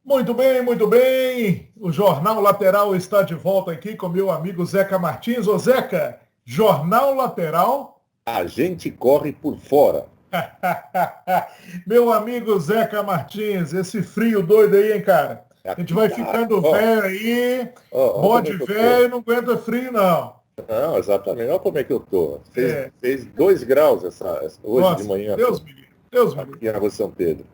Muito bem, muito bem. O Jornal Lateral está de volta aqui com meu amigo Zeca Martins. Ô Zeca, Jornal Lateral. A gente corre por fora. Meu amigo Zeca Martins, esse frio doido aí, hein, cara? A gente vai ficando velho aí, bode velho, não aguenta frio, não. Não, exatamente. Olha como é que eu tô. Fez 2 graus hoje de manhã. Deus me livre, Deus me livre. Aqui na Rua São Pedro.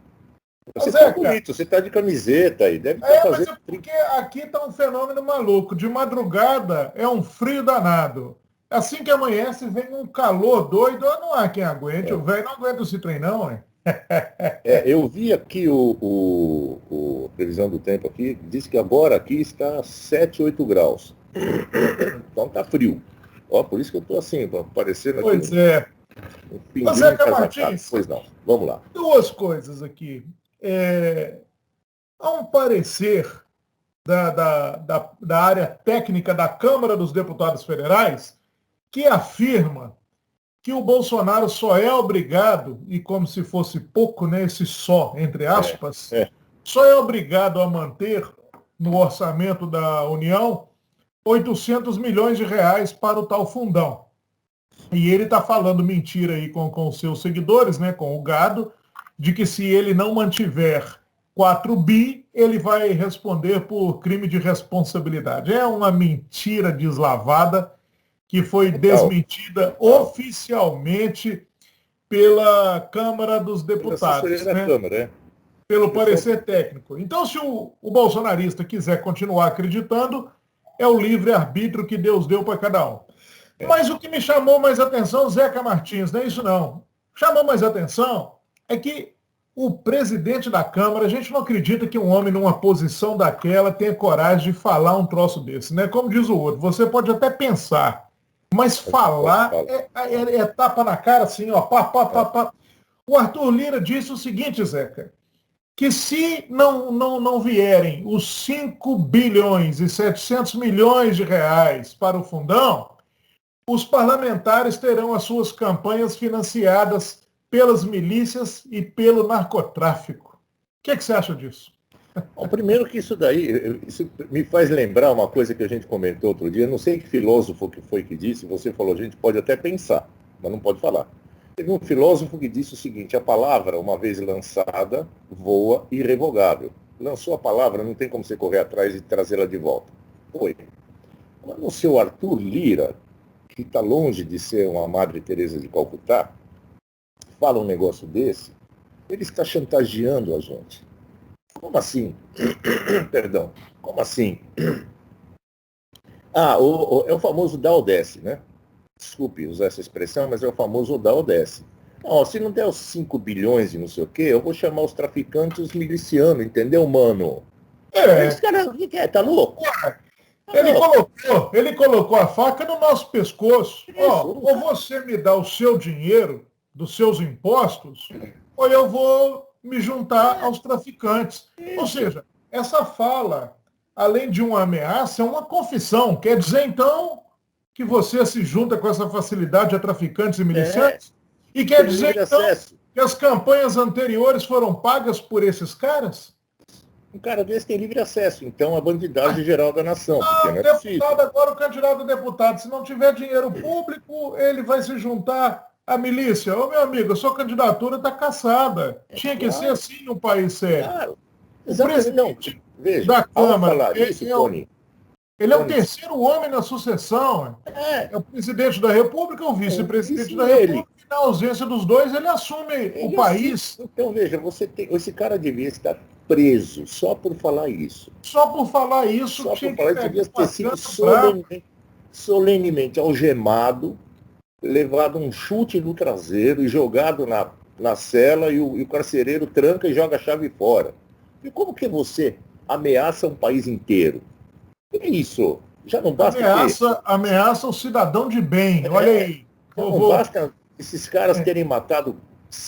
Você Zeca, tá bonito, você tá de camiseta aí. Deve estar fazendo... mas é porque aqui tá um fenômeno maluco. De madrugada é um frio danado. Assim que amanhece, vem um calor doido. Não há quem aguente. O velho não aguenta esse trem, não, hein? Eu vi aqui o previsão do tempo aqui, diz que agora aqui está 7, 8 graus. Então tá frio. Ó, por isso que eu tô assim, parecendo aqui. Pois é. Mas Zeca Martins, pois não. Vamos lá. 2 coisas aqui. Há um parecer da área técnica da Câmara dos Deputados Federais que afirma que o Bolsonaro só é obrigado, e como se fosse pouco, né, esse só, entre aspas, só é obrigado a manter no orçamento da União 800 milhões de reais para o tal fundão. E ele está falando mentira aí com os seus seguidores, né, com o gado, de que se ele não mantiver 4 bi, ele vai responder por crime de responsabilidade. É uma mentira deslavada que foi desmentida oficialmente pela Câmara dos Deputados, né? Câmara, pelo parecer técnico. Então, se o bolsonarista quiser continuar acreditando, é o livre-arbítrio que Deus deu para cada um. Mas o que me chamou mais atenção, Zeca Martins, não é isso não. Chamou mais atenção é que o presidente da Câmara, a gente não acredita que um homem numa posição daquela tenha coragem de falar um troço desse, né? Como diz o outro, você pode até pensar, mas falar é tapa na cara assim, ó, pá, pá, pá, pá. O Arthur Lira disse o seguinte, Zeca, que se não vierem os 5 bilhões e 700 milhões de reais para o fundão, os parlamentares terão as suas campanhas financiadas pelas milícias e pelo narcotráfico. O que você acha disso? Bom, primeiro que isso me faz lembrar uma coisa que a gente comentou outro dia, não sei que filósofo que foi que disse, você falou, a gente pode até pensar, mas não pode falar. Teve um filósofo que disse o seguinte, a palavra, uma vez lançada, voa irrevogável. Lançou a palavra, não tem como você correr atrás e trazê-la de volta. Foi. Quando o seu Arthur Lira, que está longe de ser uma Madre Teresa de Calcutá, fala um negócio desse, ele está chantageando a gente. Como assim? Perdão. Como assim? É o famoso dá ou desce, né? Desculpe usar essa expressão, mas é o famoso dá ou desce. Não, se não der os 5 bilhões e não sei o quê, eu vou chamar os traficantes os milicianos, entendeu, mano? Esse cara, o que é? Tá louco? Ele colocou a faca no nosso pescoço. Ou você me dá o seu dinheiro dos seus impostos, ou eu vou me juntar aos traficantes. Ou seja, essa fala, além de uma ameaça, é uma confissão. Quer dizer, então, que você se junta com essa facilidade a traficantes e miliciantes? E quer dizer, então, que as campanhas anteriores foram pagas por esses caras? Um cara desse tem livre acesso, então, à bandidagem geral da nação. Deputado, agora o candidato a deputado, se não tiver dinheiro público, ele vai se juntar à milícia. Ô, meu amigo, a sua candidatura está caçada. Tinha que ser assim num país sério. Claro. O presidente da Câmara, ele é o terceiro homem na sucessão. É o presidente da República, o vice-presidente da República, e na ausência dos dois, ele assume o país. Então, veja, esse cara devia estar preso só por falar isso. Só por falar isso, devia ter sido solenemente algemado, levado um chute no traseiro e jogado na cela, e o carcereiro tranca e joga a chave fora. E como que você ameaça um país inteiro? É isso. Já não basta ameaça o cidadão de bem. Olha aí. Não basta esses caras terem matado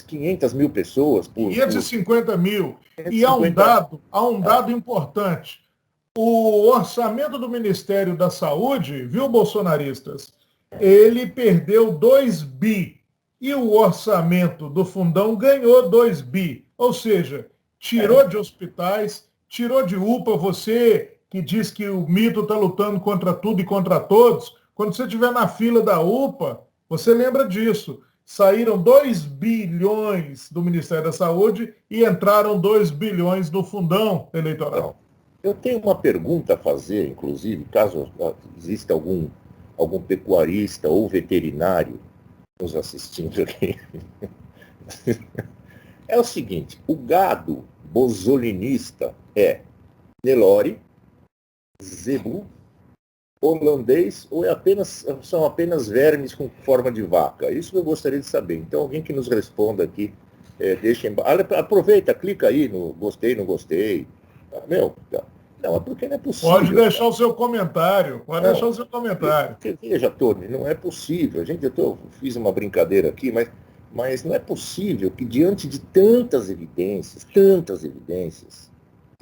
500 mil pessoas. 550 mil. E há um dado importante. O orçamento do Ministério da Saúde, viu, bolsonaristas? Ele perdeu 2 bi. E o orçamento do fundão ganhou 2 bi. Ou seja, tirou de hospitais, tirou de UPA, você que diz que o mito está lutando contra tudo e contra todos, quando você estiver na fila da UPA, você lembra disso. Saíram 2 bilhões do Ministério da Saúde e entraram 2 bilhões no fundão eleitoral. Então, eu tenho uma pergunta a fazer, inclusive, caso exista algum pecuarista ou veterinário nos assistindo aqui. É o seguinte, o gado bosolinista é Nelore, zebu, holandês ou são apenas vermes com forma de vaca? Isso eu gostaria de saber. Então, alguém que nos responda aqui, deixa embaixo. Aproveita, clica aí no gostei, não gostei. Não, é porque não é possível. Pode deixar o seu comentário. Veja, Tony, não é possível. Eu fiz uma brincadeira aqui, mas não é possível que diante de tantas evidências,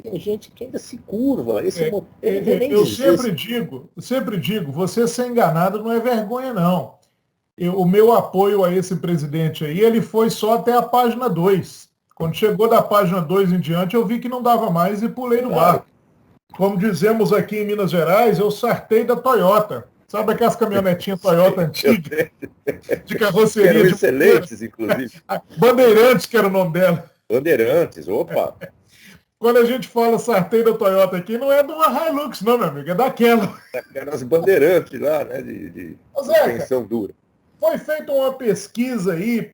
tem gente que ainda se curva. Eu sempre digo, você ser enganado não é vergonha, não. O meu apoio a esse presidente aí, ele foi só até a página 2. Quando chegou da página 2 em diante, eu vi que não dava mais e pulei no barco. Como dizemos aqui em Minas Gerais, eu sartei da Toyota. Sabe aquelas caminhonetinhas Toyota antigas? De carroceria. Eram excelentes, inclusive. Bandeirantes, que era o nome dela. Bandeirantes, opa! Quando a gente fala sartei da Toyota aqui, não é de uma Hilux, não, meu amigo, é daquela. Aquelas bandeirantes lá, né, de suspensão dura. Foi feita uma pesquisa aí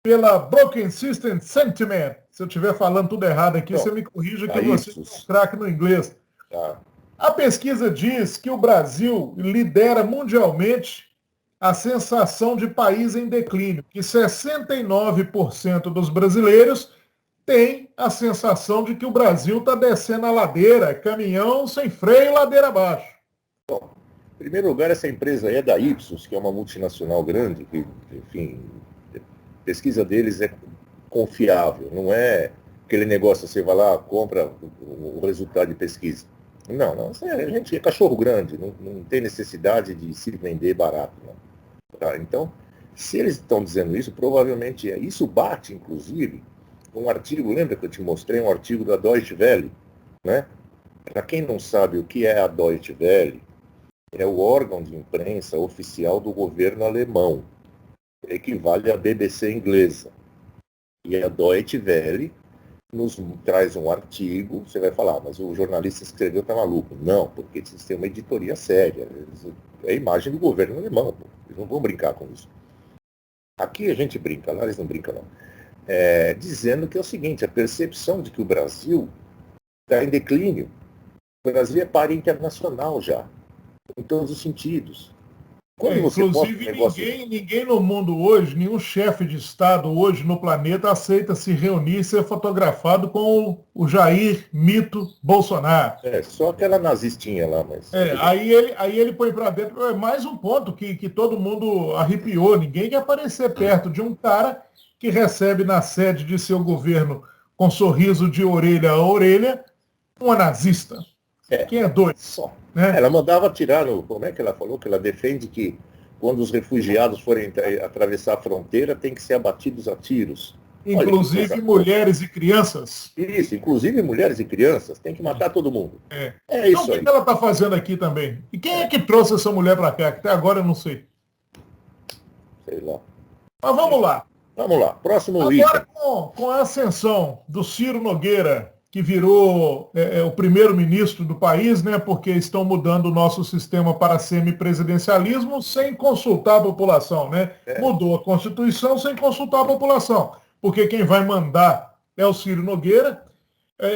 pela Broken System Sentiment. Se eu estiver falando tudo errado aqui, você me corrija que você é um craque no inglês. Tá. A pesquisa diz que o Brasil lidera mundialmente a sensação de país em declínio, que 69% dos brasileiros têm a sensação de que o Brasil está descendo a ladeira, caminhão sem freio, ladeira abaixo. Bom, em primeiro lugar, essa empresa aí é da Ipsos, que é uma multinacional grande, que, enfim, a pesquisa deles é confiável, não é aquele negócio, você vai lá, compra o resultado de pesquisa. Não, a gente é cachorro grande, não tem necessidade de se vender barato. Não. Tá? Então, se eles estão dizendo isso, provavelmente é. Isso bate, inclusive, com um artigo, lembra que eu te mostrei um artigo da Deutsche Welle, né? Para quem não sabe o que é a Deutsche Welle, é o órgão de imprensa oficial do governo alemão, equivale à BBC inglesa. E a Deutsche Welle nos traz um artigo, você vai falar, mas o jornalista que escreveu está maluco. Não, porque eles têm uma editoria séria. É a imagem do governo alemão. Eles não vão brincar com isso. Aqui a gente brinca, lá eles não brincam, não. Dizendo que é o seguinte, a percepção de que o Brasil está em declínio. O Brasil é páreo internacional já, em todos os sentidos. Inclusive, ninguém no mundo hoje, nenhum chefe de Estado hoje no planeta aceita se reunir e ser fotografado com o Jair Mito Bolsonaro. Só aquela nazistinha lá, mas... Aí ele põe para dentro, é mais um ponto que todo mundo arrepiou. Ninguém quer aparecer perto de um cara que recebe na sede de seu governo, com sorriso de orelha a orelha, uma nazista. Quem é doido? Só. Né? Ela mandava tirar como é que ela falou? Que ela defende que quando os refugiados forem atravessar a fronteira, tem que ser abatidos a tiros. Inclusive mulheres e crianças. Isso, inclusive mulheres e crianças. Tem que matar todo mundo. Então, isso aí. O que ela está fazendo aqui também? E quem é que trouxe essa mulher para cá? Que até agora eu não sei. Sei lá. Mas vamos lá. Vamos lá. Próximo item. Com a ascensão do Ciro Nogueira, que virou o primeiro-ministro do país, né, porque estão mudando o nosso sistema para semipresidencialismo sem consultar a população. Né? Mudou a Constituição sem consultar a população, porque quem vai mandar é o Ciro Nogueira.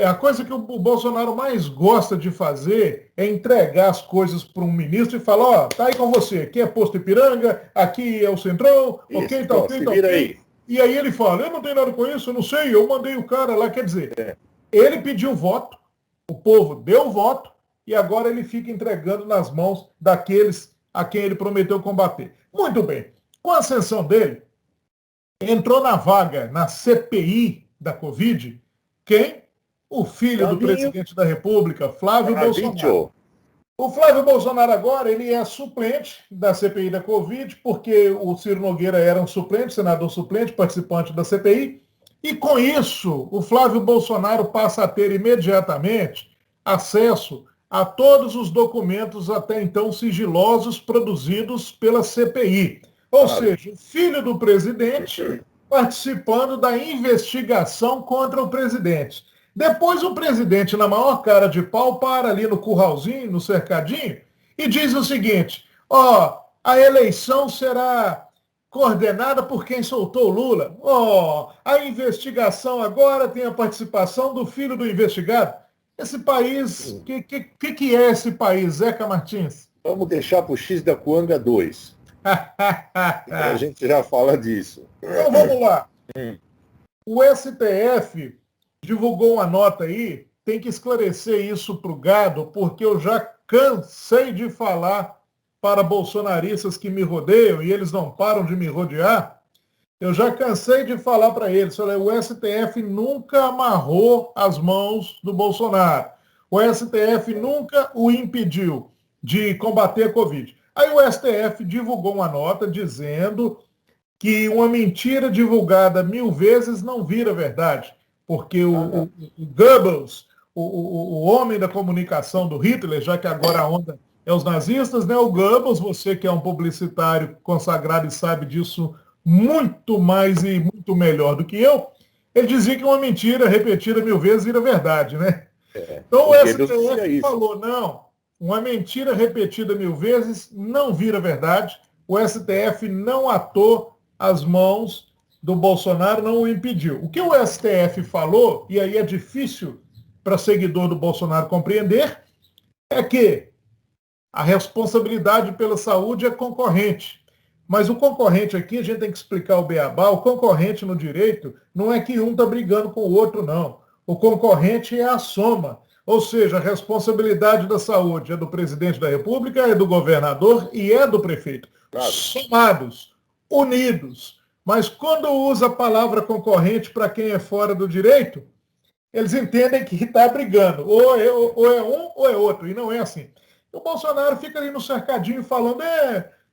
A coisa que o Bolsonaro mais gosta de fazer é entregar as coisas para um ministro e falar, tá aí com você, aqui é Posto Ipiranga, aqui é o Centrão, ok, tal. E aí ele fala, eu não tenho nada com isso, eu não sei, eu mandei o cara lá, quer dizer... Ele pediu voto, o povo deu voto, e agora ele fica entregando nas mãos daqueles a quem ele prometeu combater. Muito bem. Com a ascensão dele, entrou na vaga, na CPI da Covid, quem? O filho do presidente da República, Flávio Bolsonaro. O Flávio Bolsonaro agora, ele é suplente da CPI da Covid, porque o Ciro Nogueira era um suplente, senador suplente, participante da CPI, E com isso, o Flávio Bolsonaro passa a ter imediatamente acesso a todos os documentos até então sigilosos produzidos pela CPI. Ou seja, o filho do presidente participando da investigação contra o presidente. Depois o presidente, na maior cara de pau, para ali no curralzinho, no cercadinho, e diz o seguinte: ó, a eleição será coordenada por quem soltou o Lula. Ó, a investigação agora tem a participação do filho do investigado. Esse país, o que é esse país, Zeca Martins? Vamos deixar para o X da Coanga 2. A gente já fala disso. Então vamos lá. O STF divulgou uma nota aí, tem que esclarecer isso para o gado, porque eu já cansei de falar para bolsonaristas que me rodeiam, e eles não param de me rodear. Eu já cansei de falar para eles, olha, o STF nunca amarrou as mãos do Bolsonaro. O STF nunca o impediu de combater a Covid. Aí o STF divulgou uma nota dizendo que uma mentira divulgada 1000 vezes não vira verdade, porque o Goebbels, o homem da comunicação do Hitler, já que agora a onda é os nazistas, né? O Goebbels, você que é um publicitário consagrado e sabe disso muito mais e muito melhor do que eu, ele dizia que uma mentira repetida 1000 vezes vira verdade, né? Então o STF falou, não, uma mentira repetida 1000 vezes não vira verdade. O STF não atou as mãos do Bolsonaro, não o impediu. O que o STF falou, e aí é difícil para seguidor do Bolsonaro compreender, é que a responsabilidade pela saúde é concorrente. Mas o concorrente aqui, a gente tem que explicar o beabá, o concorrente no direito não é que um está brigando com o outro, não. O concorrente é a soma. Ou seja, a responsabilidade da saúde é do presidente da República, é do governador e é do prefeito. Claro. Somados, unidos. Mas quando usa a palavra concorrente para quem é fora do direito, eles entendem que está brigando. Ou é um ou é outro. E não é assim. O Bolsonaro fica ali no cercadinho falando,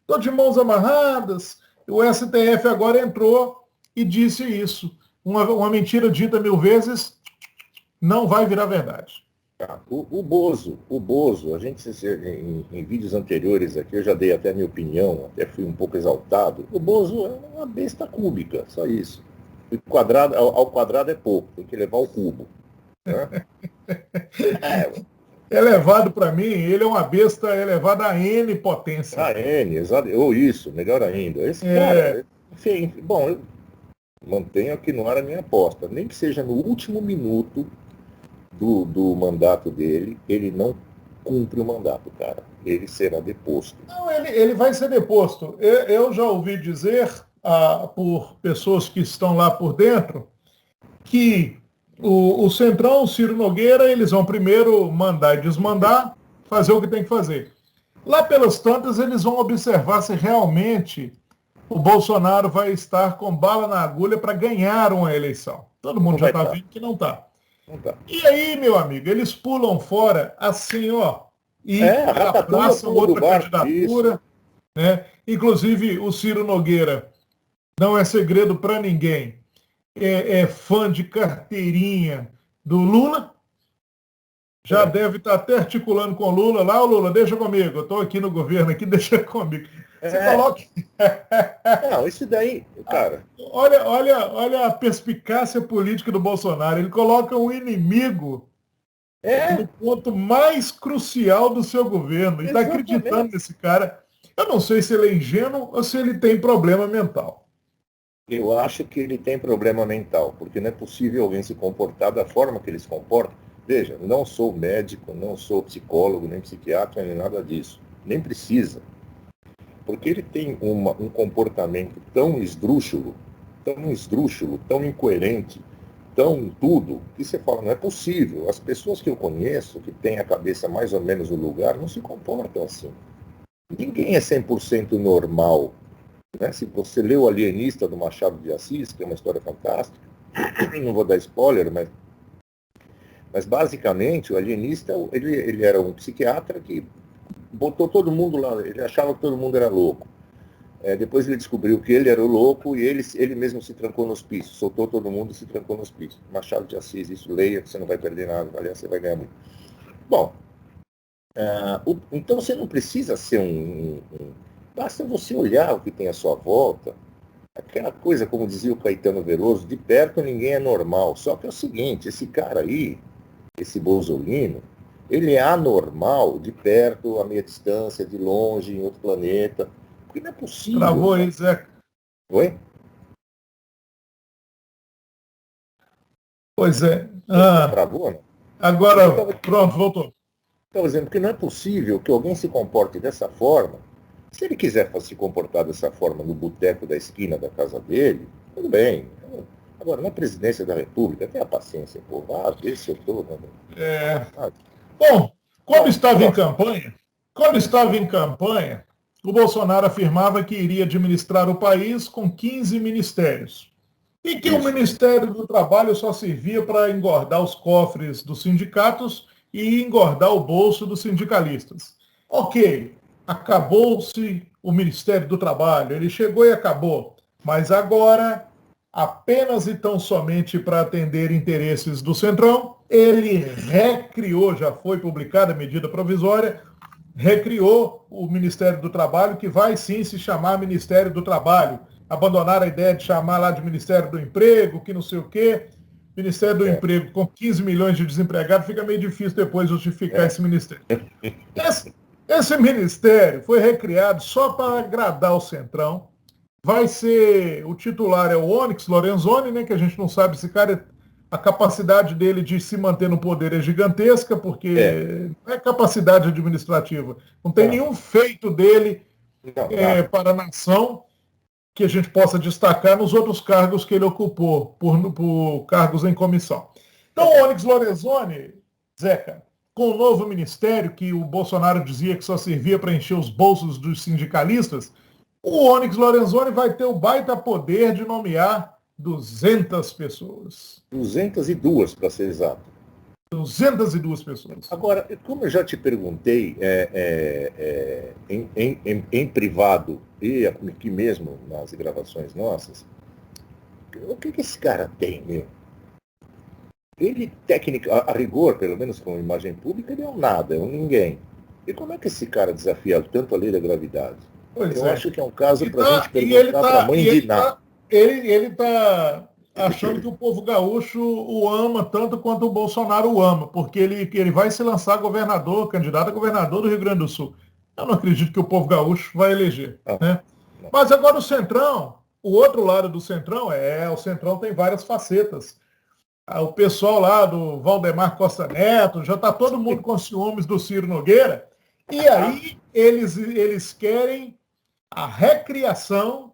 estou de mãos amarradas. O STF agora entrou e disse isso. Uma mentira dita 1000 vezes não vai virar verdade. O Bozo, a gente, em vídeos anteriores aqui, eu já dei até a minha opinião, até fui um pouco exaltado. O Bozo é uma besta cúbica, só isso. Ao quadrado é pouco, tem que levar o cubo. Né? Elevado para mim, ele é uma besta elevada a N potência. A N, exato. Ou isso, melhor ainda. Esse cara, enfim, bom, eu mantenho que não era minha aposta. Nem que seja no último minuto do mandato dele, ele não cumpre o mandato, cara. Ele será deposto. Não, ele vai ser deposto. Eu já ouvi dizer por pessoas que estão lá por dentro que o Centrão, o Ciro Nogueira, eles vão primeiro mandar e desmandar, fazer o que tem que fazer. Lá pelas tantas, eles vão observar se realmente o Bolsonaro vai estar com bala na agulha para ganhar uma eleição. Todo mundo já está vendo que não está. E aí, meu amigo, eles pulam fora assim, ó, e abraçam outra candidatura. Né? Inclusive, o Ciro Nogueira, não é segredo para ninguém, é fã de carteirinha do Lula. Já deve estar até articulando com o Lula. Lá, o Lula, deixa comigo, eu estou aqui no governo, aqui, deixa comigo. Você coloca... Não, isso daí, cara... Olha a perspicácia política do Bolsonaro. Ele coloca um inimigo no ponto mais crucial do seu governo. E está acreditando nesse cara. Eu não sei se ele é ingênuo ou se ele tem problema mental. Eu acho que ele tem problema mental, porque não é possível alguém se comportar da forma que ele se comporta. Veja, não sou médico, não sou psicólogo, nem psiquiatra, nem nada disso. Nem precisa. Porque ele tem um comportamento tão esdrúxulo, tão incoerente, tão tudo, que você fala, não é possível. As pessoas que eu conheço, que têm a cabeça mais ou menos no lugar, não se comportam assim. Ninguém é 100% normal. Né? Se você lê o Alienista do Machado de Assis, que é uma história fantástica, não vou dar spoiler, mas basicamente o alienista, ele era um psiquiatra que botou todo mundo lá, ele achava que todo mundo era louco. Depois ele descobriu que ele era o louco e ele mesmo se trancou no hospício, soltou todo mundo e se trancou no hospício. Machado de Assis, isso leia, que você não vai perder nada, aliás, você vai ganhar muito. Bom, então você não precisa ser basta você olhar o que tem à sua volta. Aquela coisa, como dizia o Caetano Veloso, de perto ninguém é normal. Só que é o seguinte, esse cara aí, esse Bolsonaro, ele é anormal de perto, a meia distância, de longe, em outro planeta. Porque não é possível. Travou aí, Zé. Oi? Pois é. Travou, não? Agora, pronto, voltou. Estava dizendo que não é possível que alguém se comporte dessa forma. Se ele quiser se comportar dessa forma no boteco da esquina da casa dele, tudo bem. Agora, na presidência da República, tenha paciência, pô. Ver se eu estou. Bom, quando estava em campanha, o Bolsonaro afirmava que iria administrar o país com 15 ministérios. E que o Ministério do Trabalho só servia para engordar os cofres dos sindicatos e engordar o bolso dos sindicalistas. Ok, acabou-se o Ministério do Trabalho, ele chegou e acabou. Mas agora, apenas e tão somente para atender interesses do Centrão, ele recriou, já foi publicada a medida provisória, recriou o Ministério do Trabalho, que vai sim se chamar Ministério do Trabalho. Abandonar a ideia de chamar lá de Ministério do Emprego, que não sei o quê. Ministério do Emprego com 15 milhões de desempregados, fica meio difícil depois justificar esse ministério. Esse ministério foi recriado só para agradar o Centrão. Vai ser, o titular é o Onyx Lorenzoni, né, que a gente não sabe se cara, a capacidade dele de se manter no poder é gigantesca, porque não é capacidade administrativa. Não tem nenhum feito dele para a nação que a gente possa destacar nos outros cargos que ele ocupou, por cargos em comissão. Então, o Onyx Lorenzoni, Zeca, com o novo ministério, que o Bolsonaro dizia que só servia para encher os bolsos dos sindicalistas, o Onyx Lorenzoni vai ter o baita poder de nomear 200 pessoas. 202, para ser exato. 202 pessoas. Agora, como eu já te perguntei em privado e aqui mesmo nas gravações nossas, o que esse cara tem, meu? Ele, a rigor, pelo menos com imagem pública, ele é um nada, é um ninguém. E como é que esse cara desafia tanto a lei da gravidade? Eu acho que é um caso para a gente perguntar para a mãe de Ná. Ele está achando que o povo gaúcho o ama tanto quanto o Bolsonaro o ama, porque ele vai se lançar governador, candidato a governador do Rio Grande do Sul. Eu não acredito que o povo gaúcho vai eleger. Né? Mas agora o Centrão, o outro lado do Centrão, o Centrão tem várias facetas. O pessoal lá do Valdemar Costa Neto, já está todo mundo com ciúmes do Ciro Nogueira, e aí eles querem a recriação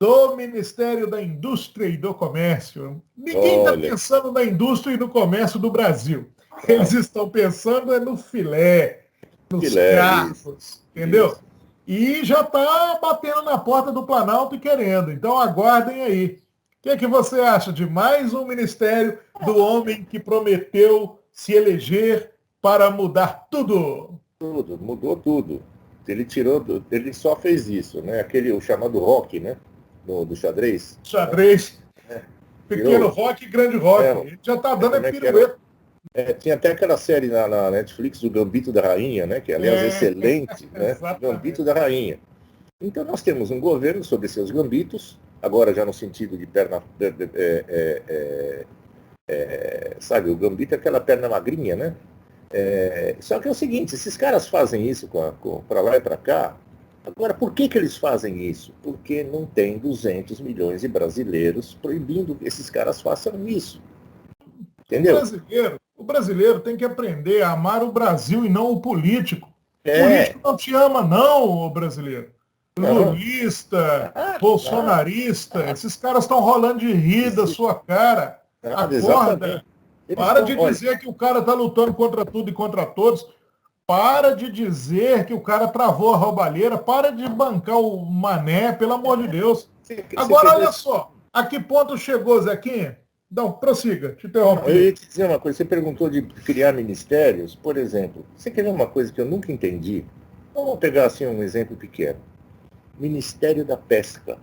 do Ministério da Indústria e do Comércio. Ninguém está pensando na indústria e no comércio do Brasil. Eles estão pensando no filé, nos carros, entendeu? Isso. E já está batendo na porta do Planalto e querendo. Então aguardem aí. O que você acha de mais um ministério do homem que prometeu se eleger para mudar tudo? Tudo, mudou tudo. Ele só fez isso, né? O chamado rock, né? Do xadrez. Xadrez. Pequeno rock e grande rock. Ele já está dando pirueta. Tinha até aquela série na Netflix, do Gambito da Rainha, né? Que, aliás, é excelente, né? Gambito da Rainha. Então, nós temos um governo sobre seus gambitos, agora já no sentido de perna... sabe, o gambito é aquela perna magrinha, né? Só que é o seguinte, esses caras fazem isso para lá e para cá. Agora, por que eles fazem isso? Porque não tem 200 milhões de brasileiros proibindo que esses caras façam isso. Entendeu? O brasileiro tem que aprender a amar o Brasil e não o político. O político não te ama, não, o brasileiro. Lulista, bolsonarista, esses caras estão rolando de rir da sua cara. Acorda. Para de dizer que o cara está lutando contra tudo e contra todos. Para de dizer que o cara travou a roubalheira. Para de bancar o mané, pelo amor de Deus. Agora, olha só. A que ponto chegou, Zequinha? Não, prossiga. Te interrompo. Eu ia te dizer uma coisa. Você perguntou de criar ministérios. Por exemplo, você quer ver uma coisa que eu nunca entendi? Vamos pegar assim um exemplo pequeno. Ministério da Pesca.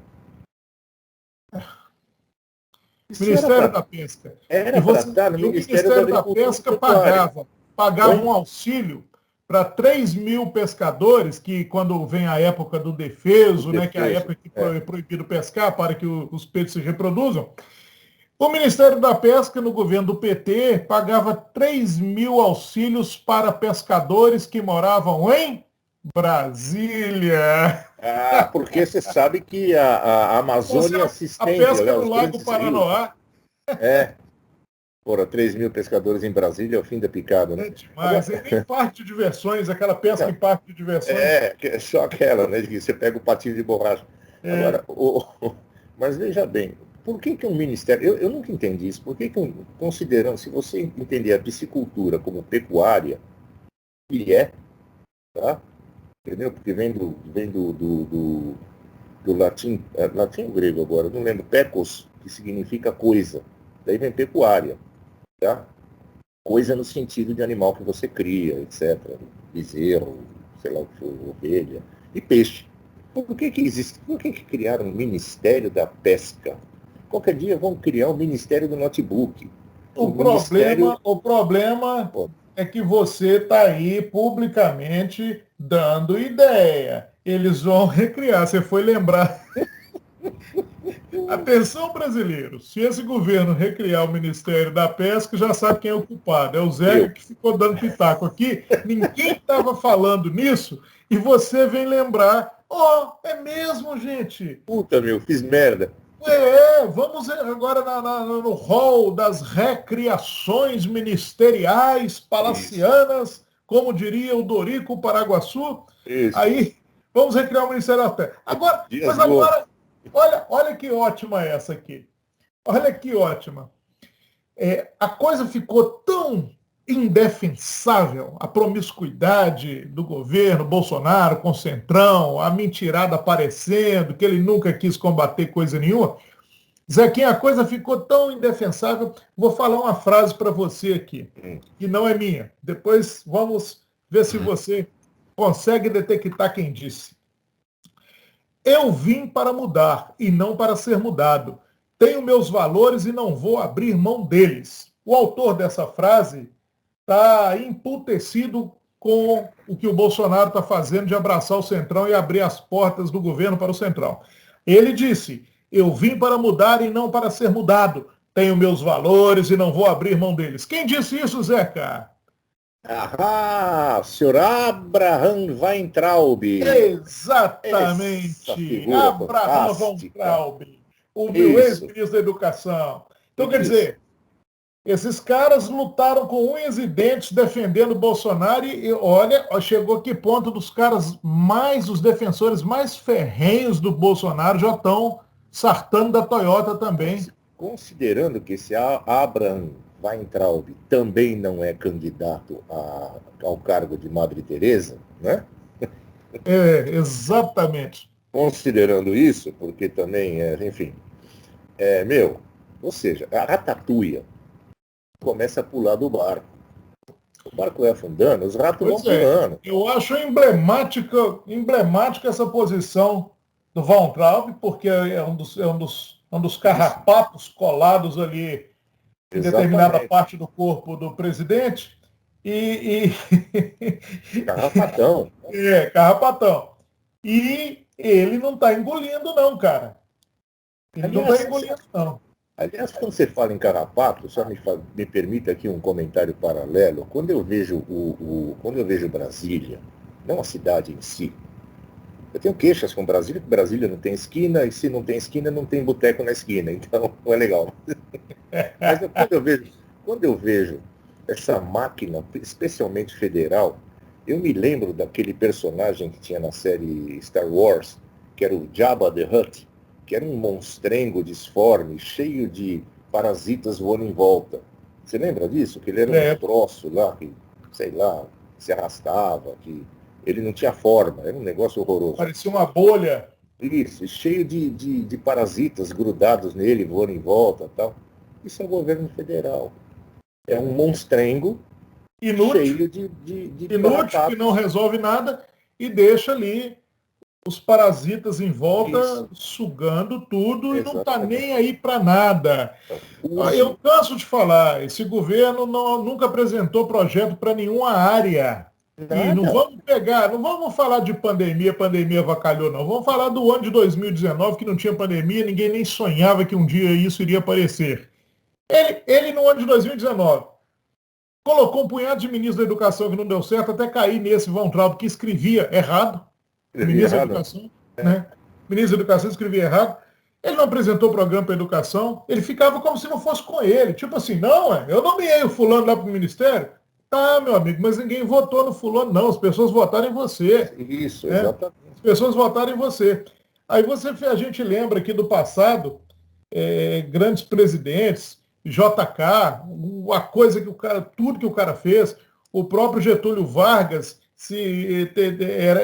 Ministério da Pesca. Era para estar no E o Ministério da Ministério da Agricultura e Pesca Pecuária. pagava um auxílio para 3 mil pescadores, que quando vem a época do defeso, né, que é a época que é proibido pescar para que os peixes se reproduzam, o Ministério da Pesca, no governo do PT, pagava 3 mil auxílios para pescadores que moravam em Brasília. Ah, porque você sabe que a Amazônia se estende. A pesca no Lago Paranoá. Fora 3 mil pescadores em Brasília, é o fim da picada, né? É demais. Agora... nem parque de diversões, aquela pesca em parque de diversões. É só aquela, né? De que você pega o patinho de borracha. Agora, mas veja bem, por que um ministério... Eu nunca entendi isso. Por que considerando, se você entender a piscicultura como pecuária, e tá? Entendeu? Porque vem do latim, latim ou grego agora, não lembro, pecos, que significa coisa. Daí vem pecuária, tá? Coisa no sentido de animal que você cria, etc. Bezerro, sei lá o que for, ovelha, e peixe. Por que existe? Por que criaram um Ministério da Pesca? Qualquer dia vão criar um Ministério do Notebook. O problema é que você está aí publicamente dando ideia. Eles vão recriar. Você foi lembrar. Atenção, brasileiros. Se esse governo recriar o Ministério da Pesca, já sabe quem é o culpado. É o Zeca que ficou dando pitaco aqui. Ninguém estava falando nisso. E você vem lembrar. É mesmo, gente. Puta, fiz merda. Vamos agora no hall das recriações ministeriais palacianas, como diria o Dorico Paraguaçu. Isso. Aí, vamos recriar o Ministério da Pesca. Agora, olha que ótima essa aqui. Olha que ótima. A coisa ficou tão indefensável, a promiscuidade do governo Bolsonaro com o Centrão, a mentirada aparecendo, que ele nunca quis combater coisa nenhuma. Zequinha, a coisa ficou tão indefensável. Vou falar uma frase para você aqui, que não é minha. Depois vamos ver se você consegue detectar quem disse. Eu vim para mudar e não para ser mudado. Tenho meus valores e não vou abrir mão deles. O autor dessa frase está emputecido com o que o Bolsonaro está fazendo de abraçar o Centrão e abrir as portas do governo para o Centrão. Ele disse, eu vim para mudar e não para ser mudado. Tenho meus valores e não vou abrir mão deles. Quem disse isso, Zeca? O senhor Abraham Weintraub. Exatamente. Abraham Weintraub, o meu ex-ministro da Educação. Então, quer dizer, esses caras lutaram com unhas e dentes defendendo o Bolsonaro e olha, chegou a que ponto dos caras os defensores mais ferrenhos do Bolsonaro já estão sartando da Toyota também. Considerando que esse Abraham Weintraub também não é candidato ao cargo de Madre Teresa, né? Exatamente. Considerando isso, porque também, enfim, ou seja, a ratatouille começa a pular do barco. O barco vai afundando, os ratos vão pulando. Eu acho emblemática essa posição do Weintraub, porque é um dos carrapatos colados ali em determinada parte do corpo do presidente. Carrapatão. Carrapatão. E ele não está engolindo, não, cara. Ele não está engolindo, não. Aliás, quando você fala em carrapato, só me permita aqui um comentário paralelo. Quando eu vejo Brasília, não a cidade em si, eu tenho queixas com Brasília, porque Brasília não tem esquina, e se não tem esquina, não tem boteco na esquina, então não é legal. Mas quando eu vejo essa máquina, especialmente federal, eu me lembro daquele personagem que tinha na série Star Wars, que era o Jabba the Hutt, que era um monstrengo disforme, cheio de parasitas voando em volta. Você lembra disso? Que ele era um troço lá, que, sei lá, se arrastava, que ele não tinha forma, era um negócio horroroso. Parecia uma bolha. Isso, cheio de parasitas grudados nele, voando em volta e tal. Isso é o governo federal. É um monstrengo inútil, cheio de inútil, que não resolve nada e deixa ali os parasitas em volta Isso. sugando tudo e não está Exatamente. nem aí para nada. Eu canso de falar, esse governo nunca apresentou projeto para nenhuma área. E não Nada. vamos pegar, não vamos falar de pandemia, pandemia avacalhou, não. Vamos falar do ano de 2019, que não tinha pandemia, ninguém nem sonhava que um dia isso iria aparecer. Ele no ano de 2019, colocou um punhado de ministros da educação que não deu certo, até cair nesse Von Traub, que escrevia errado. Ministro da Educação, né? Ministro da Educação escrevia errado. Ele não apresentou programa para educação, ele ficava como se não fosse com ele. Tipo assim, não, eu nomeei o fulano lá para o ministério. Tá, meu amigo, mas ninguém votou no fulano, não. As pessoas votaram em você. Isso, né? exatamente. As pessoas votaram em você. Aí a gente lembra aqui do passado, grandes presidentes, JK, a coisa que tudo que o cara fez, o próprio Getúlio Vargas, se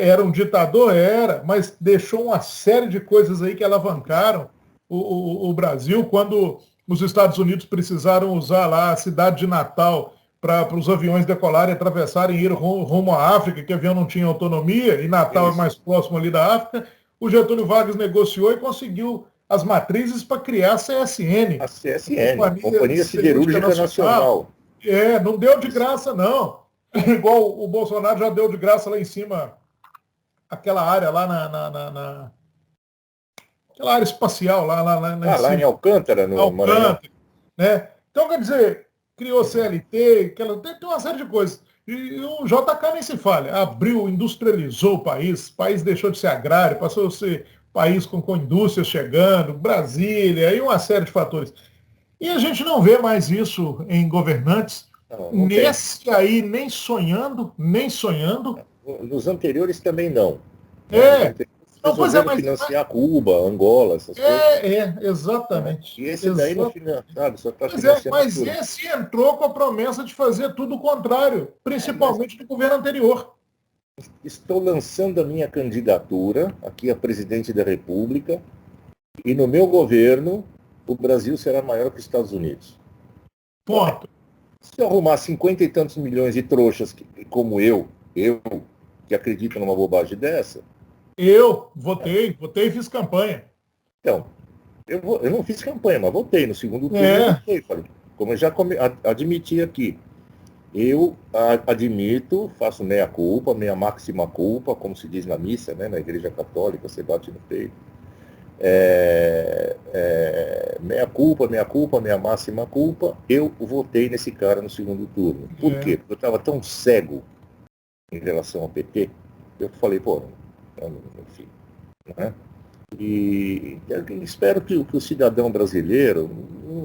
era um ditador, mas deixou uma série de coisas aí que alavancaram o Brasil, quando os Estados Unidos precisaram usar lá a cidade de Natal para os aviões decolarem, atravessarem e ir rumo à África, que o avião não tinha autonomia, e Natal é mais próximo ali da África, o Getúlio Vargas negociou e conseguiu as matrizes para criar a CSN. A CSN, Companhia Siderúrgica Nacional. Não deu de graça, não. Igual o Bolsonaro já deu de graça lá em cima, aquela área lá aquela área espacial lá em Alcântara, no Maranhão. Né? Então, quer dizer, criou CLT, tem uma série de coisas. E o JK nem se fala. Abriu, industrializou o país deixou de ser agrário, passou a ser país com indústrias chegando, Brasília, e uma série de fatores. E a gente não vê mais isso em governantes, nesse aí nem sonhando. Nos anteriores também não. Resolveram financiar Cuba, Angola, essas coisas. Exatamente. E esse daí não financiado, só está financiando. Mas esse entrou com a promessa de fazer tudo o contrário, principalmente do governo anterior. Estou lançando a minha candidatura aqui a presidente da República e no meu governo o Brasil será maior que os Estados Unidos. Ponto. Se eu arrumar 50 e tantos milhões de trouxas como eu que acredito numa bobagem dessa. Eu votei e fiz campanha. Então, eu não fiz campanha, mas votei no segundo turno. Eu votei, falei, como eu já admiti aqui. Eu admito, faço meia culpa, minha máxima culpa, como se diz na missa, né, na Igreja Católica, você bate no peito. Meia culpa, minha máxima culpa, eu votei nesse cara no segundo turno. Por quê? Porque eu estava tão cego em relação ao PT, eu falei, enfim, né? E eu espero que o cidadão brasileiro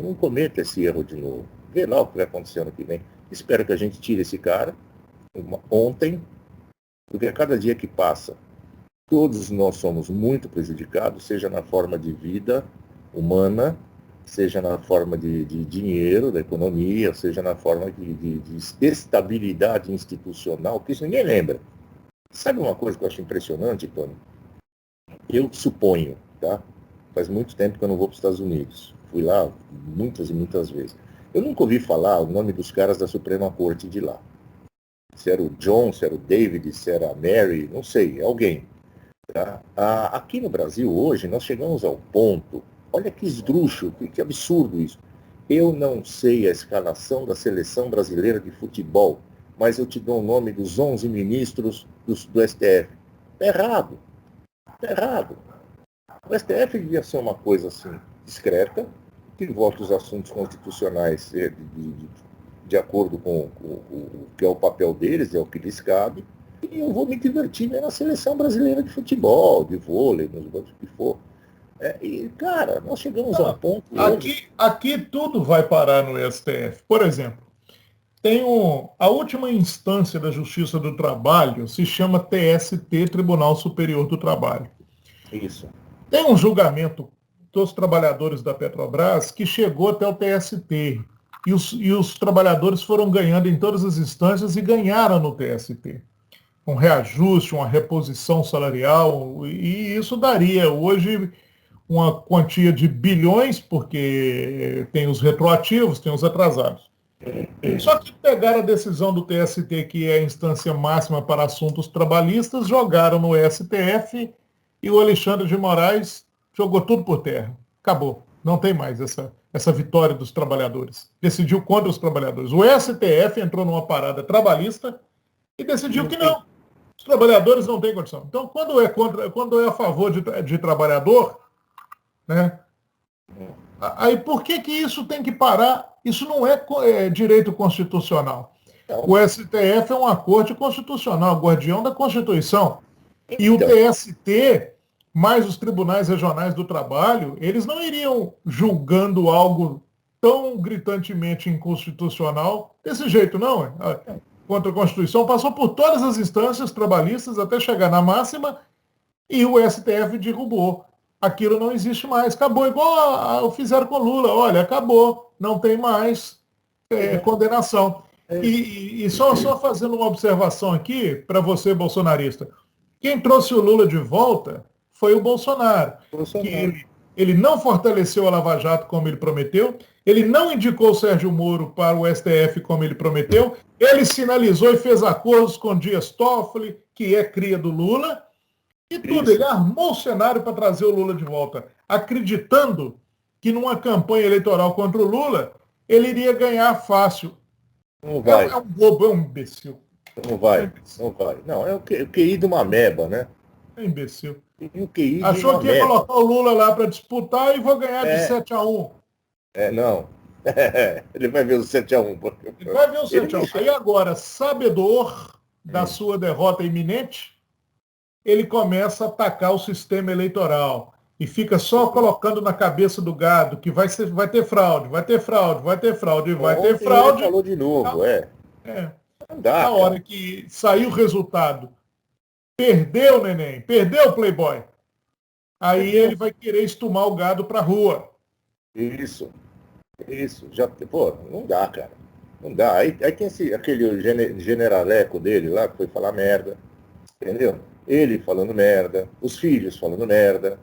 não cometa esse erro de novo. Vê lá o que vai acontecer ano que vem. Espero que a gente tire esse cara ontem, porque a cada dia que passa, todos nós somos muito prejudicados, seja na forma de vida humana, seja na forma de dinheiro, da economia, seja na forma de estabilidade institucional, que isso ninguém lembra. Sabe uma coisa que eu acho impressionante, Tony? Eu suponho, tá? Faz muito tempo que eu não vou para os Estados Unidos. Fui lá muitas e muitas vezes. Eu nunca ouvi falar o nome dos caras da Suprema Corte de lá. Se era o John, se era o David, se era a Mary, não sei, alguém. Tá? Aqui no Brasil hoje nós chegamos ao ponto, olha que esdrúxulo, que absurdo isso. Eu não sei a escalação da seleção brasileira de futebol, mas eu te dou o nome dos 11 ministros do STF. Está errado. Está errado. O STF devia ser uma coisa assim, discreta, que vota os assuntos constitucionais de acordo com o que é o papel deles, é o que lhes cabe, e eu vou me divertir na seleção brasileira de futebol, de vôlei, nos bancos que for. E, cara, nós chegamos a um ponto... Aqui tudo vai parar no STF. Por exemplo, a última instância da Justiça do Trabalho se chama TST, Tribunal Superior do Trabalho. Isso. Tem um julgamento dos trabalhadores da Petrobras que chegou até o TST. E os trabalhadores foram ganhando em todas as instâncias e ganharam no TST. Um reajuste, uma reposição salarial, e isso daria hoje uma quantia de bilhões, porque tem os retroativos, tem os atrasados. Só que pegaram a decisão do TST, que é a instância máxima para assuntos trabalhistas, jogaram no STF e o Alexandre de Moraes jogou tudo por terra. Acabou. Não tem mais essa vitória dos trabalhadores. Decidiu contra os trabalhadores. O STF entrou numa parada trabalhista e decidiu que não. Os trabalhadores não têm condição. Então, quando é a favor de trabalhador, né? Aí por que isso tem que parar? Isso não é direito constitucional. O STF é uma corte constitucional, guardião da Constituição. E o TST, mais os tribunais regionais do trabalho, eles não iriam julgando algo tão gritantemente inconstitucional desse jeito, não. Contra a Constituição, passou por todas as instâncias trabalhistas até chegar na máxima e o STF derrubou. Aquilo não existe mais. Acabou, igual fizeram com Lula. Olha, acabou, não tem mais condenação. E só fazendo uma observação aqui para você, bolsonarista. Quem trouxe o Lula de volta foi o Bolsonaro. Que ele não fortaleceu a Lava Jato como ele prometeu, ele não indicou o Sérgio Moro para o STF como ele prometeu, ele sinalizou e fez acordos com Dias Toffoli, que é cria do Lula, e tudo. Ele armou o cenário para trazer o Lula de volta, acreditando que numa campanha eleitoral contra o Lula, ele iria ganhar fácil. Não vai. É um bobo, é um imbecil. Não vai, não vai. Não, é o QI de uma ameba, né? É imbecil. O QI Achou que ia colocar o Lula lá para disputar e vou ganhar de 7-1. Não. Ele vai ver o 7-1. Ele vai ver o 7-1. Aí agora, sabedor da sua derrota iminente, ele começa a atacar o sistema eleitoral. E fica só colocando na cabeça do gado que vai ter fraude, vai ter fraude, vai ter fraude, vai ter fraude. Ele falou de novo, Não dá, na hora que saiu o resultado, perdeu, neném, perdeu o Playboy. Aí ele vai querer estumar o gado pra rua. Isso. Já, não dá, cara. Não dá. Aí tem aquele generaleco dele lá que foi falar merda. Entendeu? Ele falando merda, os filhos falando merda.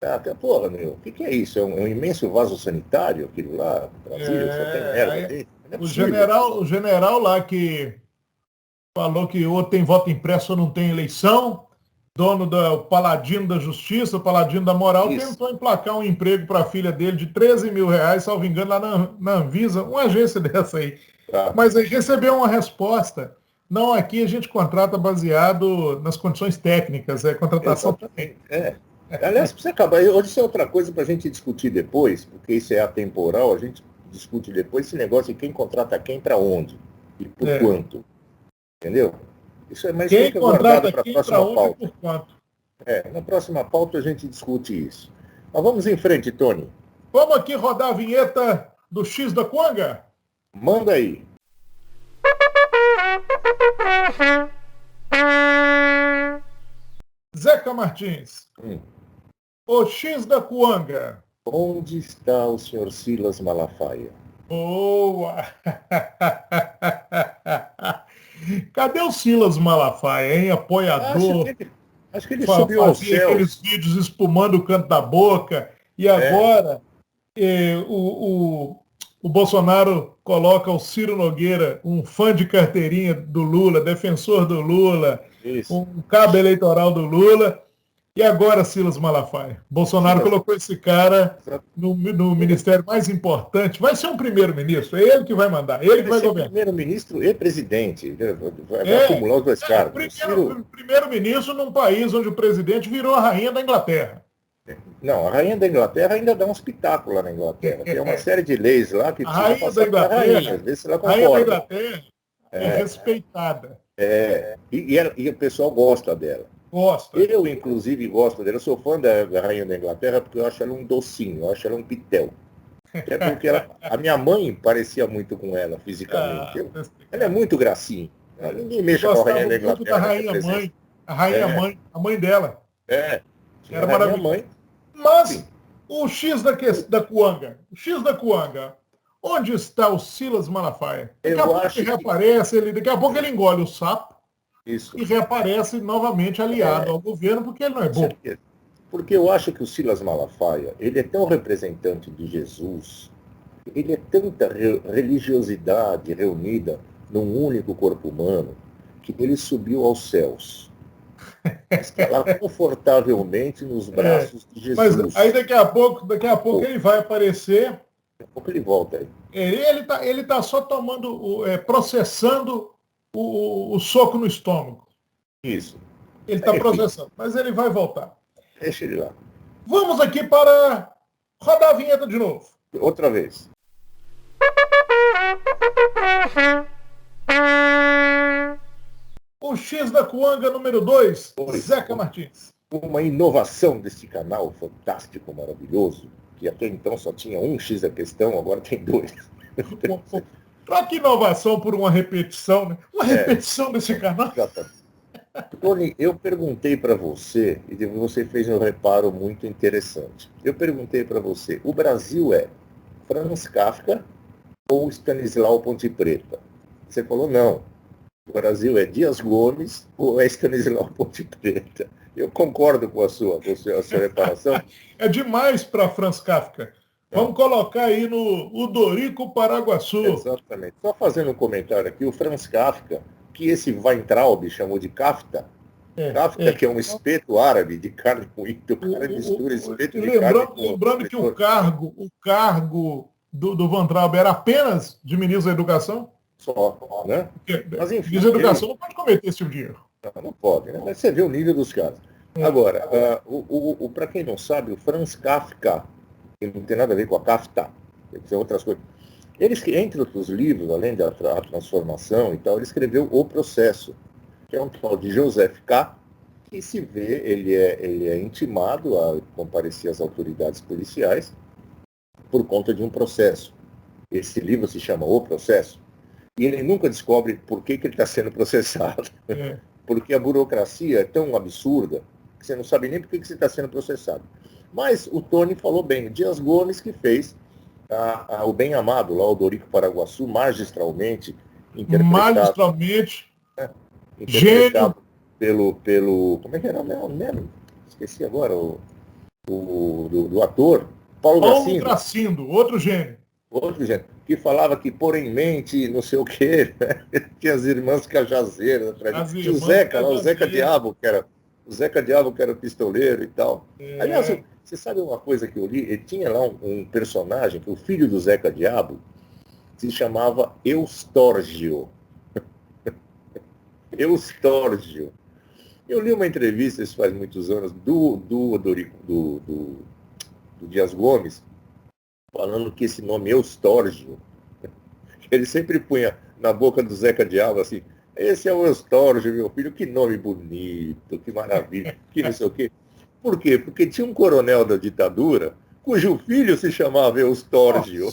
O que é isso? É um imenso vaso sanitário, aquilo lá? Brasil, só tem merda dele. O general lá que falou que ou tem voto impresso ou não tem eleição, dono do paladino da justiça, o paladino da moral, tentou emplacar um emprego para a filha dele de 13 mil reais, salvo engano, lá na Anvisa, uma agência dessa aí. Mas aí recebeu uma resposta. Não, aqui a gente contrata baseado nas condições técnicas, contratação também. Aliás, precisa acabar. Isso é outra coisa para a gente discutir depois, porque isso é atemporal, a gente discute depois esse negócio de quem contrata quem para onde e por quanto. Entendeu? Isso é mais quem contrata para a próxima pauta. Por quanto? Na próxima pauta a gente discute isso. Mas vamos em frente, Tony. Vamos aqui rodar a vinheta do X da Quanga? Manda aí. Zeca Martins. O X da Quanga. Onde está o senhor Silas Malafaia? Boa! Cadê o Silas Malafaia, hein? Apoiador. Acho que ele subiu ao céu. Aqueles vídeos espumando o canto da boca. E agora o Bolsonaro coloca o Ciro Nogueira, um fã de carteirinha do Lula, defensor do Lula, um cabo eleitoral do Lula. E agora Silas Malafaia. Bolsonaro colocou esse cara no ministério mais importante. Vai ser um primeiro-ministro. É ele que vai mandar. Ele que vai governar. Primeiro-ministro e presidente. Vai acumular os dois cargos. Primeiro-ministro num país onde o presidente virou a rainha da Inglaterra. Não, a rainha da Inglaterra ainda dá um espetáculo lá na Inglaterra. Tem uma série de leis lá que precisa passar para a rainha. Ver se ela concorda. A rainha da Inglaterra é respeitada. E o pessoal gosta dela. Gosta. Eu, inclusive, gosto dela. Eu sou fã da rainha da Inglaterra porque eu acho ela um docinho, eu acho ela um pitel. É porque a minha mãe parecia muito com ela fisicamente. Ela é muito gracinha. Ninguém mexe com a rainha da Inglaterra. A mãe dela. Era maravilhosa. Mas o X da Quanga. O X da Quanga. Onde está o Silas Malafaia? Daqui a pouco ele reaparece, daqui a pouco ele engole o sapo. E reaparece novamente aliado ao governo, porque ele não é bom. Porque eu acho que o Silas Malafaia, ele é tão representante de Jesus, ele é tanta religiosidade reunida num único corpo humano, que ele subiu aos céus. Está lá confortavelmente nos braços de Jesus. Mas aí daqui a pouco ele vai aparecer. Daqui a pouco ele volta aí. Ele tá só tomando, processando o soco no estômago. Isso. Ele está processando, mas ele vai voltar. Deixa ele lá. Vamos aqui para rodar a vinheta de novo. Outra vez. O X da Coanga número 2, Zeca Martins. Uma inovação deste canal fantástico, maravilhoso, que até então só tinha um X da questão, agora tem 2. Para que inovação por uma repetição, né? Uma repetição desse canal. Exatamente. Tony, eu perguntei para você, e você fez um reparo muito interessante. Eu perguntei para você, o Brasil é Franz Kafka ou Stanislau Ponte Preta? Você falou não. O Brasil é Dias Gomes ou é Stanislau Ponte Preta? Eu concordo com a sua reparação. É demais para Franz Kafka. Vamos colocar aí no Odorico Paraguaçu. Exatamente. Só fazendo um comentário aqui, o Franz Kafka, que esse Weintraub chamou de kafta, Kafka, que é um espeto árabe de carne moída, o cara mistura espeto de carne com... Lembrando que o cargo do Weintraub era apenas de ministro da Educação? Só, né? Mas enfim, ministro da Educação não pode cometer esse tipo de erro. Não pode, né? Mas você vê o nível dos caras. Agora, para quem não sabe, o Franz Kafka, ele não tem nada a ver com a Kafta, tem que ser outras coisas. Ele, entre outros livros, além da transformação e tal, ele escreveu O Processo, que é um tal de Joseph K., que se vê, ele é intimado a comparecer às autoridades policiais por conta de um processo. Esse livro se chama O Processo, e ele nunca descobre por que ele está sendo processado. Porque a burocracia é tão absurda que você não sabe nem por que você está sendo processado. Mas o Tony falou bem, o Dias Gomes que fez o Bem Amado, lá o Odorico Paraguaçu, magistralmente interpretado. Interpretado pelo... Como é que era mesmo? Esqueci agora, do ator, Paulo Gracindo, outro gênio. Outro gênio, que falava que pôr em mente, não sei o quê, né? Tinha as irmãs Cajazeiras, tinha o Zeca, lá, o Zeca Diabo, que era o pistoleiro e tal. Aliás, você sabe uma coisa que eu li? Ele tinha lá um personagem, que o filho do Zeca Diabo, se chamava Eustórgio. Eustórgio. Eu li uma entrevista, isso faz muitos anos, do Dias Gomes, falando que esse nome Eustórgio, ele sempre punha na boca do Zeca Diabo assim, esse é o Eustórgio, meu filho, que nome bonito, que maravilha, que não sei o quê. Por quê? Porque tinha um coronel da ditadura cujo filho se chamava Eustórgio.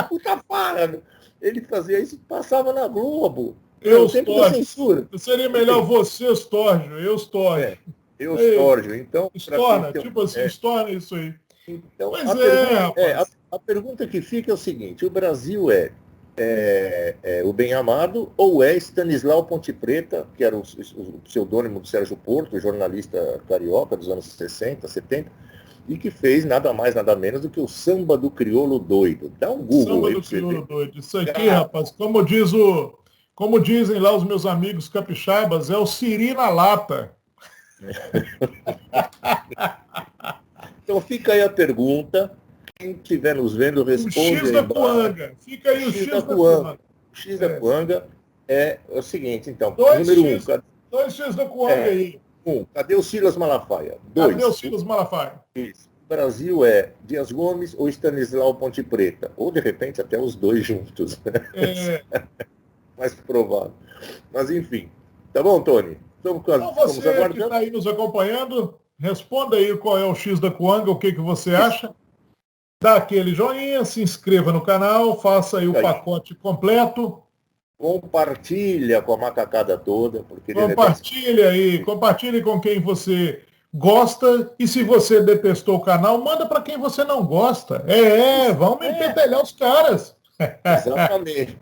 Puta para, ele fazia isso e passava na Globo. Eustórgio. Seria melhor você, Eustórgio. Eustórgio. Eustórgio. Então, estorna, tipo assim, estorna isso aí. Então, a pergunta que fica é o seguinte, o Brasil é o Bem Amado ou é Stanislau Ponte Preta, que era o pseudônimo do Sérgio Porto, jornalista carioca dos anos 60, 70, e que fez nada mais, nada menos do que o Samba do Crioulo Doido. Dá um Google Samba aí. Do Crioulo Doido. Isso aqui, rapaz, como dizem lá os meus amigos capixabas, é o Siri na lata. Então fica aí a pergunta. Quem estiver nos vendo, responde. O X da Coanga. Fica aí o X da Coanga. O X da Coanga é o seguinte, então. Número 1. Dois X da Coanga aí. 1. Cadê o Silas Malafaia? 2. Cadê o Silas Malafaia? Isso. O Brasil é Dias Gomes ou Stanislau Ponte Preta. Ou, de repente, até os dois juntos. Mais provável. Mas, enfim. Tá bom, Tony? Então você que está aí nos acompanhando, responda aí qual é o X da Coanga, o que você acha. Dá aquele joinha, se inscreva no canal, faça aí o pacote completo. Compartilha com a macacada toda. Porque compartilhe com quem você gosta. E se você detestou o canal, manda para quem você não gosta. Vamos empetelhar os caras. Exatamente.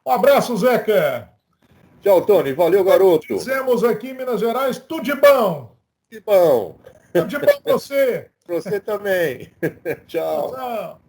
Um abraço, Zeca. Tchau, Tony. Valeu, garoto. Fizemos aqui em Minas Gerais tudo de bom. Que bom. Tudo de bom pra você. Pra você também. Tchau. Tchau.